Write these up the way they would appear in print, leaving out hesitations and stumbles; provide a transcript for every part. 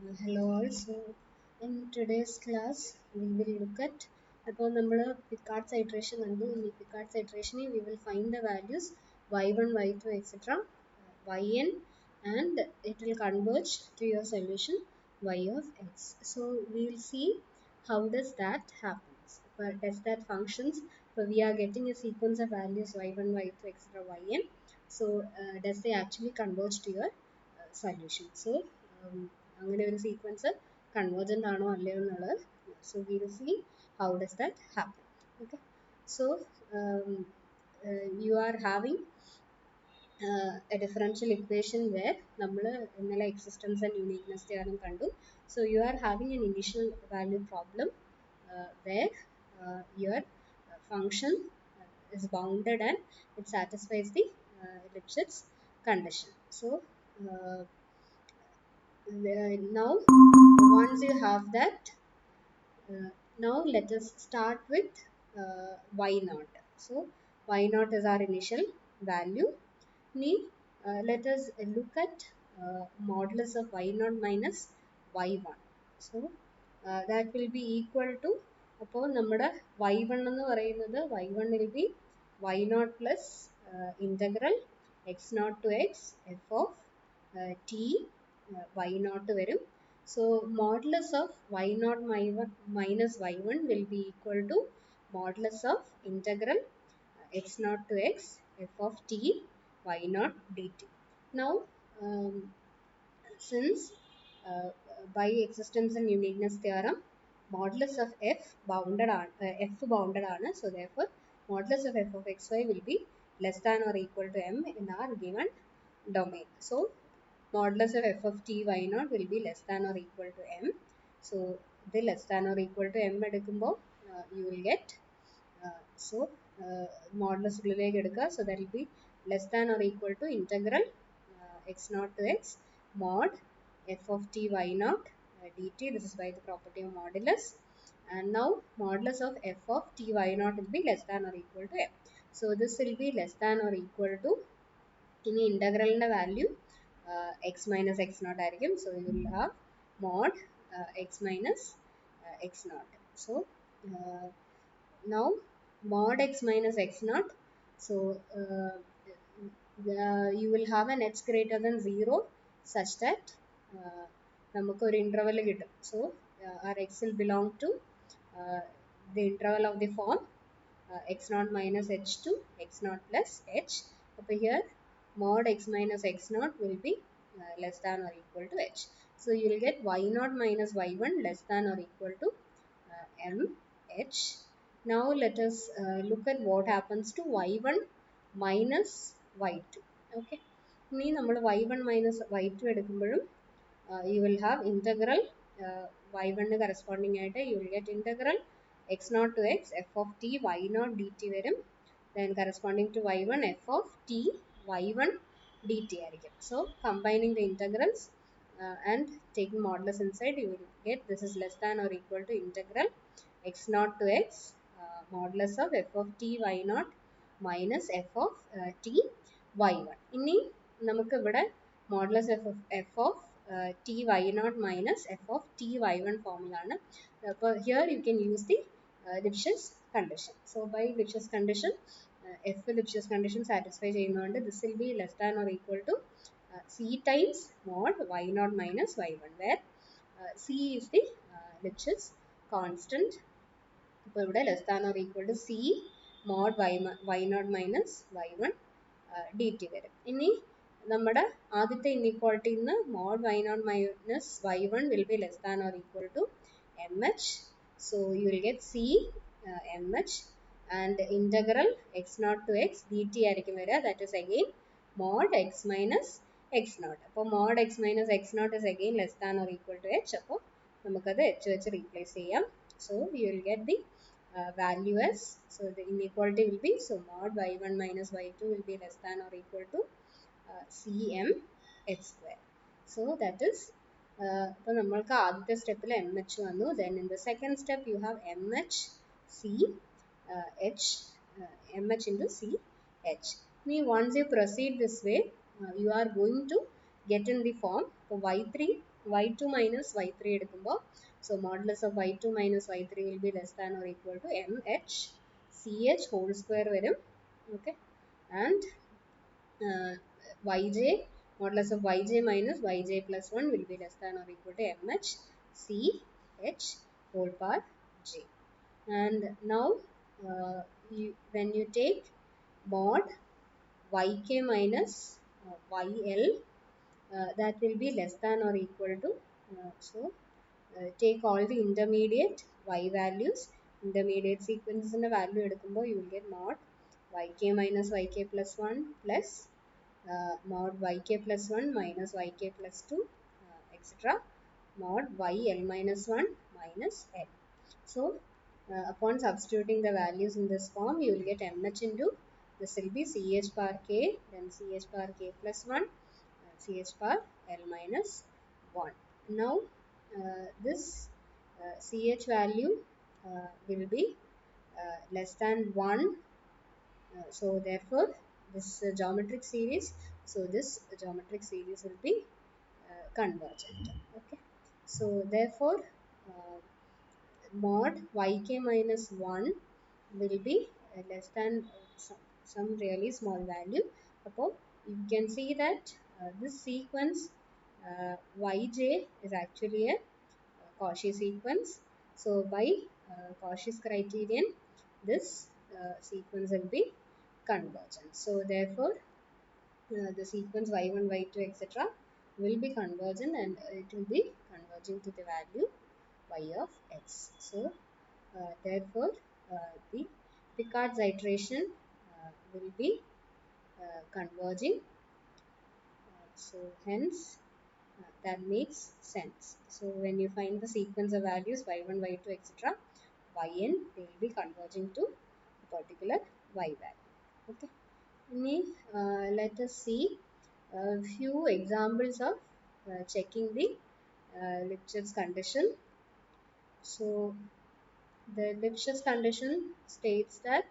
Hello all. So in today's class we will look at അപ്പോൾ നമ്മൾ Picard's iteration കണ്ടു. In Picard's iteration we will find the values y1, y2, etc. yn and it will converge to your solution y of x. So we will see how does that happens. Does that functions? So we are getting a sequence of values y1, y2, etc. yn. So does they actually converge to your solution? So അങ്ങനെ ഒരു sequence convergent ആണോ അല്ലയോ എന്നുള്ളത് so we will see how does that happen okay so you are having a differential equation where നമ്മൾ ഇന്നലെ existence and uniqueness theorem കണ്ടു so you are having an initial value problem where your function is bounded and it satisfies the Lipschitz condition. So now once you have that, now let us start with y naught. So y naught is our initial value. Let us look at modulus of y naught minus y1. So that will be equal to അപ്പോൾ നമ്മുടെ y1 എന്ന് പറയുന്നത് y1 will be y naught plus integral x naught to x f of t y naught വരും. So modulus of y naught minus y1 will be equal to modulus of integral x naught to x f of t y naught dt. Now since by existence and uniqueness theorem modulus of f bounded ആണ് so therefore modulus of f of xy will be less than or equal to m in our given domain. So modulus of f of t y naught will be less than or equal to m. So the less than or equal to m എടുക്കുമ്പോൾ you will get so modulus ഉള്ളിലേക്ക് എടുക്കുക so that will be less than or equal to integral x naught to x mod f of t y naught dt. This is by the property of modulus. And now modulus of f of t y naught will be less than or equal to m. So this will be less than or equal to in integral value x minus x naught ആയിരിക്കും. So you will have mod x minus x naught. So now mod x minus x naught. So you will have an h greater than 0 such that നമുക്ക് ഒരു interval കിട്ടും. So our x will belong to the interval of the form x naught minus h to x naught plus h. Over here mod x minus x naught will be less than or equal to h. So you will get y naught minus y1 less than or equal to m h. Now let us look at what happens to y1 minus y2. Okay, ഇനി നമ്മൾ y1 minus y2 എടുക്കുമ്പോഴും you will have integral y1 corresponding ആയിട്ട് you will get integral x naught to x f of t y naught dt വരും. Then corresponding to y1 f of t y1 dt ആയിരിക്കും. So combining the integrals and taking modulus inside you will get this is less than or equal to integral x naught to x modulus of f of t y naught minus f of t y1. ഇനി നമുക്ക് ഇവിടെ modulus f of t y naught minus f of t y1 formula ആണ്. Here you can use the Lipschitz condition. So by Lipschitz condition f Lipschitz condition satisfy ചെയ്യുന്നതുകൊണ്ട് this will be less than or equal to c times mod y naught minus y1 where c is the Lipschitz constant. അപ്പോൾ ഇവിടെ less than or equal to c mod y naught minus y1 dt വരും. ഇനി നമ്മുടെ ആദ്യത്തെ ഇൻഇക്വാളിറ്റിയിൽ നിന്ന് mod y naught minus y1 will be less than or equal to mh. So you will get c mh and integral x naught to x dt ആയിരിക്കും വരിക. That is again mod x minus x naught. അപ്പോൾ mod x minus x naught is again less than or equal to h. അപ്പോൾ നമുക്കത് h വെച്ച് replace ചെയ്യാം. So you will get the value as so the inequality will be so mod y1 minus y2 will be less than or equal to cm h square. So that is അപ്പോൾ നമ്മൾക്ക് ആദ്യത്തെ സ്റ്റെപ്പിൽ M H വന്നു. Then in the second step you have mh c h mh into c h. Once you proceed this way you are going to get in the form for y3 y2 minus y3 എടുക്കുമ്പോൾ so modulus of y2 minus y3 will be less than or equal to mh ch whole square വരും. Okay, and yj modulus of yj minus yj plus 1 will be less than or equal to mh ch whole power j. And now when you take mod yk minus yl, that will be less than or equal to take all the intermediate y values, intermediate sequences in the value edukumbo you will get mod yk minus yk plus 1 plus mod yk plus 1 minus yk plus 2 etc. mod yl minus 1 minus l. So upon substituting the values in this form, you will get mh into, this will be ch power k, then ch power k plus 1, ch power l minus 1. Now this ch value will be less than 1. So therefore this geometric series, so this geometric series will be convergent. Okay, so therefore mod yk minus 1 will be less than some really small value. So you can see that this sequence yj is actually a Cauchy sequence. So by Cauchy's criterion, this sequence will be convergent. So therefore the sequence y1, y2, etc. will be convergent, and it will be converging to the value y of x. So therefore the Picard's iteration will be converging. So hence that makes sense. So when you find the sequence of values y1, y2, etc., yn, they will be converging to a particular y value. Okay. Let us see a few examples of checking the Lipschitz condition. So the Lipschitz condition states that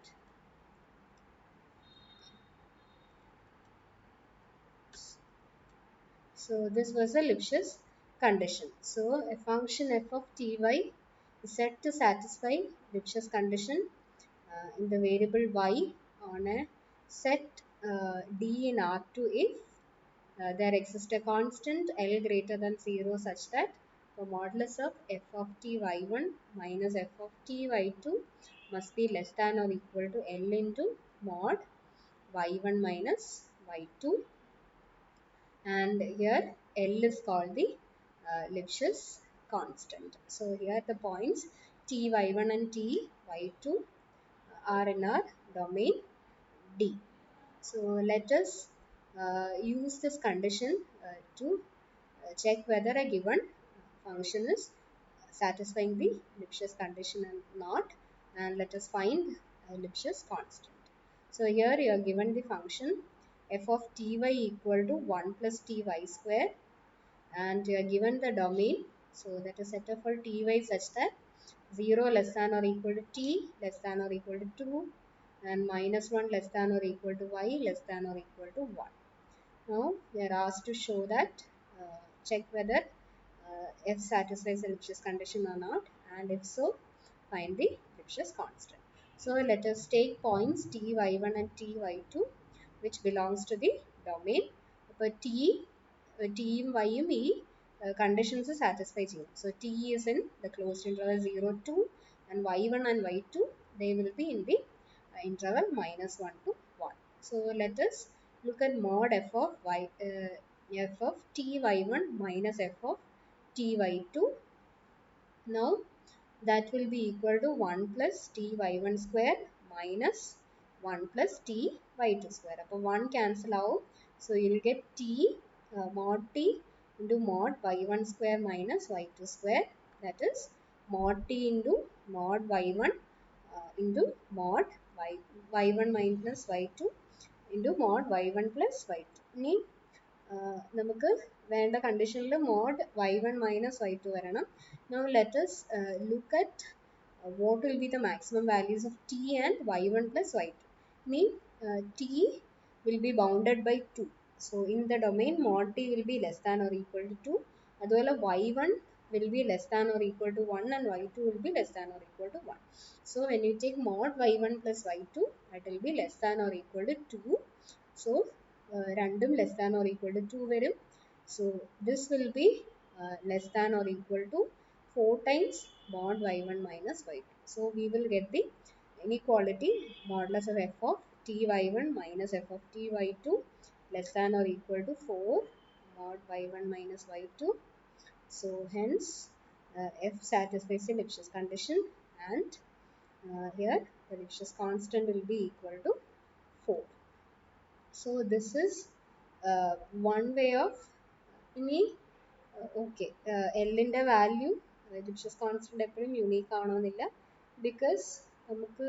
so this was a Lipschitz condition. So a function f of ty is said to satisfy Lipschitz condition in the variable y on a set D in R2 if there exists a constant L greater than 0 such that the modulus of f of t y1 minus f of t y2 must be less than or equal to L into mod y1 minus y2, and here L is called the Lipschitz constant. So here the points t y1 and t y2 are in our domain D. So let us use this condition to check whether a given function is satisfying the Lipschitz condition or not, and let us find a Lipschitz constant. So here you are given the function f of ty equal to 1 plus ty square, and you are given the domain, so that is set up for ty such that 0 less than or equal to t less than or equal to 2, and minus 1 less than or equal to y less than or equal to 1. Now we are asked to show that check whether f satisfies the Lipschitz condition or not, and if so, find the Lipschitz constant. So let us take points t y1 and t y2 which belongs to the domain. അപ്പോൾ tയും yയും ഈ conditions satisfy ചെയ്യും. So t is in the closed interval 0 2, and y1 and y2 they will be in the interval minus 1 to 1. So let us look at mod f of f of t y1 minus f of t y2. Now that will be equal to 1 plus t y1 square minus 1 plus t y2 square. Upon 1 cancel out, so you will get t mod t into mod y1 square minus y2 square, that is mod t into mod y1 into mod y1 minus y2 into mod y1 plus y2. ഇനി നമുക്ക് വേണ്ട കണ്ടീഷനിൽ mod y1 minus y2 വരണം. Now let us look at what will be the maximum values of t and y1 plus y2. Mean t will be bounded by 2. So in the domain mod t will be less than or equal to 2, അതുപോലെ y1 will be less than or equal to 1 and y2 will be less than or equal to 1. So when you take mod y1 plus y2, that will be less than or equal to 2. So random less than or equal to 2 varum. So this will be less than or equal to 4 times mod y1 minus y2. So we will get the inequality modulus of f of t y1 minus f of t y2 less than or equal to 4 mod y1 minus y2. So hence f satisfies the Lipschitz condition, and here the Lipschitz constant will be equal to 4. So this is one way of ഇനി okay L ന്റെ value Lipschitz constant എപ്പോഴും unique ആവണമെന്നില്ല, because നമുക്ക്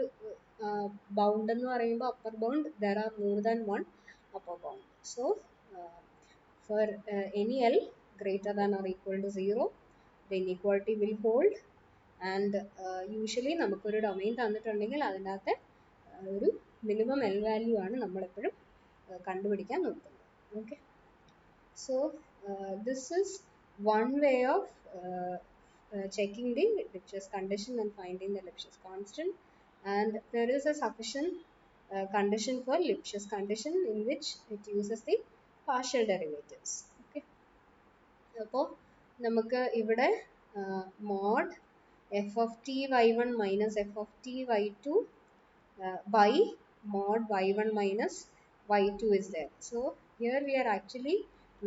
bound എന്ന് പറയുമ്പോൾ upper bound there are more than one upper bound. So for any L greater than or equal to 0, the inequality will hold, and usually നമുക്കൊരു domain തന്നിട്ടുണ്ടെങ്കിൽ അതിനകത്ത് ഒരു minimum L value ആണ് നമ്മളെപ്പോഴും കണ്ടുപിടിക്കാൻ നോക്കുന്നത്. Okay, so this is one way of checking the Lipschitz condition and finding the Lipschitz constant, and there is a sufficient condition for Lipschitz condition in which it uses the partial derivatives. Okay, അപ്പോൾ നമുക്ക് ഇവിടെ mod f of t y1 minus f of t y2 by mod y1 minus y2 is there. So here we are actually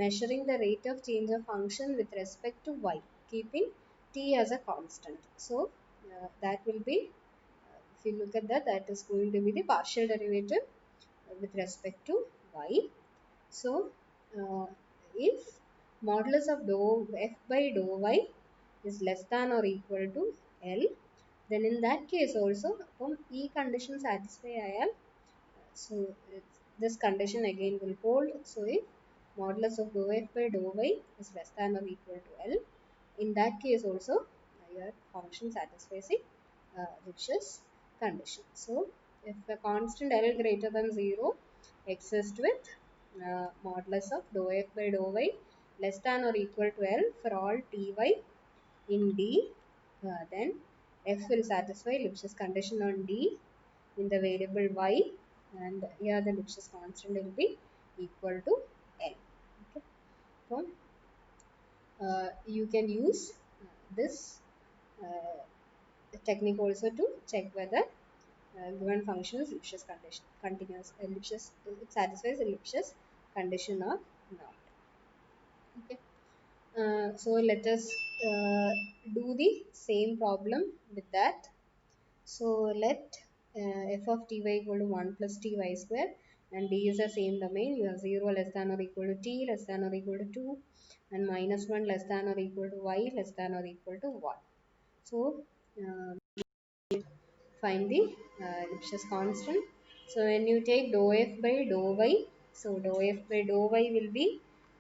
measuring the rate of change of function with respect to y, keeping t as a constant. So that will be, if you look at that, that is going to be the partial derivative with respect to y. So if modulus of dou f by dou y is less than or equal to L, then in that case also ഈ condition satisfy ആയാൽ, so this condition again will hold. So if modulus of dou f by dou y is less than or equal to L, in that case also your function satisfies the Lipschitz condition. So if the constant L greater than 0 exists with modulus of dou f by dou y less than or equal to L for all ty in D, then f will satisfy Lipschitz condition on D in the variable y, and here the Lipschitz constant will be equal to L. Okay, so you can use this technique also to check whether given function is Lipschitz condition continuous, Lipschitz, it satisfies the Lipschitz condition or not. Okay, so let us do the same problem with that. So let f of ty equal to 1 plus ty square, and D is the same domain. You have 0 less than or equal to t less than or equal to 2, and minus 1 less than or equal to y less than or equal to 1. So find the Lipschitz constant. So when you take dou f by dou y, so dou f by dou y will be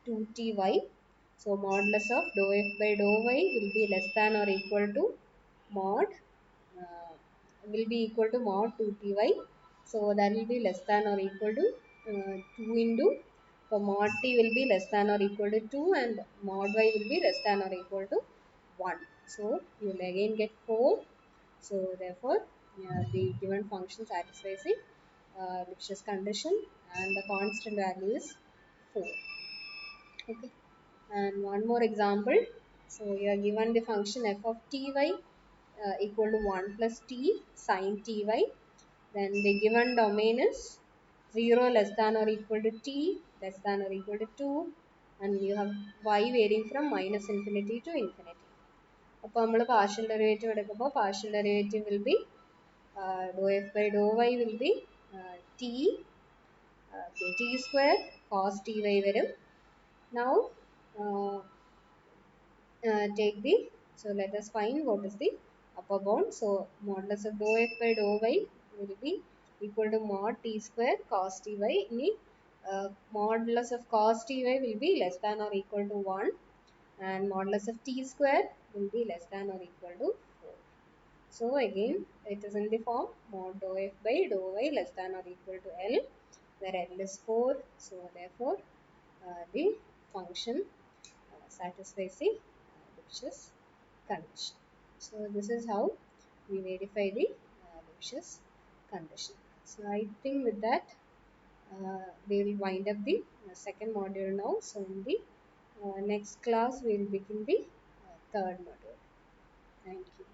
2ty. So modulus of dou f by dou y will be less than or equal to mod will be equal to mod 2ty. So that will be less than or equal to 2 into, for mod t will be less than or equal to 2, and mod y will be less than or equal to 1. So you will again get 4. So therefore the given function satisfies the Lipschitz condition, and the constant value is 4. Okay, and one more example. So you are given the function f of ty equal to 1 plus t sin ty. Then the given domain is 0 less than or equal to t less than or equal to 2, and you have y varying from minus infinity to infinity. അപ്പോൾ നമ്മൾ partial derivative എടുക്കുമ്പോൾ partial derivative will be dou f by dou y will be t t square cos ty വരും. Now take the, so let us find what is the upper bound. So modulus of dou f by dou y will be equal to mod t square cos ty. Modulus of cos ty will be less than or equal to 1, and modulus of t square will be less than or equal to 4. So again it is in the form mod dou f by dou y less than or equal to L, where L is 4. So therefore the function satisfies the Lipschitz condition. So this is how we verify the Lipschitz condition. So I think with that we will wind up the second module now. So in the next class we will begin the third module. Thank you.